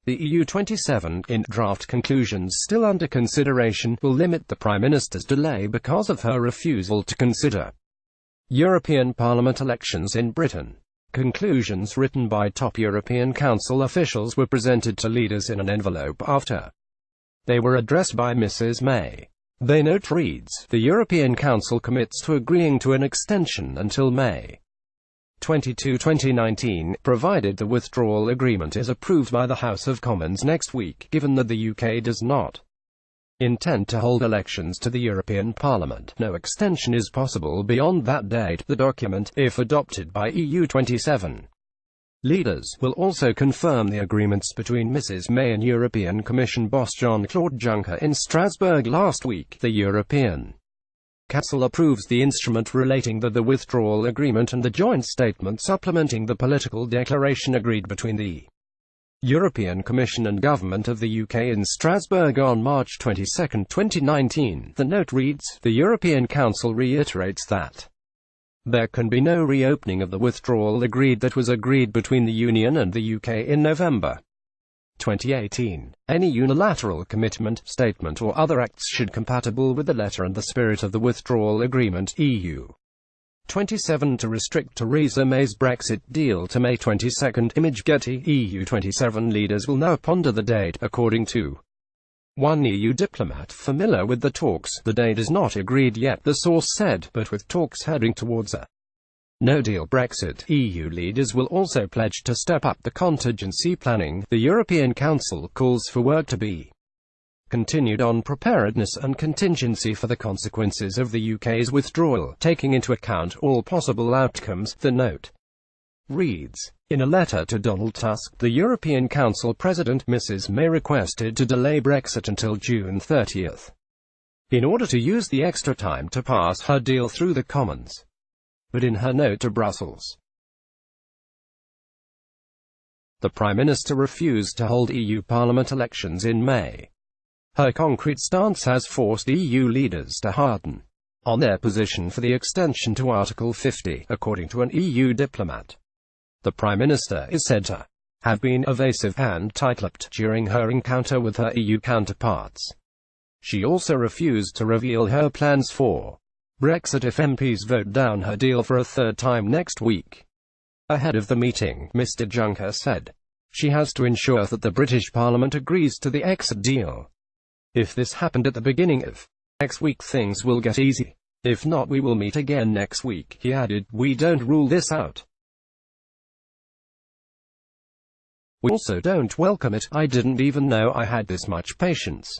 The EU27, in draft conclusions still under consideration, will limit the Prime Minister's delay because of her refusal to consider European Parliament elections in Britain. Conclusions written by top European Council officials were presented to leaders in an envelope after they were addressed by Mrs. May. The note reads, "The European Council commits to agreeing to an extension until May 22, 2019, provided the withdrawal agreement is approved by the House of Commons next week, given that the UK does not intend to hold elections to the European Parliament. No extension is possible beyond that date. The document, if adopted by EU27 leaders, will also confirm the agreements between Mrs. May and European Commission boss Jean-Claude Juncker in Strasbourg last week. The European Council approves the instrument relating to the withdrawal agreement and the joint statement supplementing the political declaration agreed between the European Commission and Government of the UK in Strasbourg on March 22, 2019. The note reads, "The European Council reiterates that there can be no reopening of the withdrawal agreed that was agreed between the Union and the UK in November 2018. Any unilateral commitment, statement or other acts should compatible with the letter and the spirit of the withdrawal agreement EU 27 to restrict Theresa May's Brexit deal to May 22. Image Getty. EU27 leaders will now ponder the date, according to one EU diplomat familiar with the talks. The date is not agreed yet, the source said, but with talks heading towards a no-deal Brexit, EU leaders will also pledge to step up the contingency planning. The European Council calls for work to be continued on preparedness and contingency for the consequences of the UK's withdrawal, taking into account all possible outcomes. The note reads, in a letter to Donald Tusk, the European Council President, Mrs. May requested to delay Brexit until June 30 in order to use the extra time to pass her deal through the Commons. But in her note to Brussels, the Prime Minister refused to hold EU Parliament elections in May. Her concrete stance has forced EU leaders to harden on their position for the extension to Article 50, according to an EU diplomat. The Prime Minister is said to have been evasive and tight-lipped during her encounter with her EU counterparts. She also refused to reveal her plans for Brexit if MPs vote down her deal for a third time next week. Ahead of the meeting, Mr. Juncker said, she has to ensure that the British Parliament agrees to the exit deal. If this happened at the beginning of next week, things will get easy. If not, we will meet again next week, he added. We don't rule this out. We also don't welcome it. I didn't even know I had this much patience.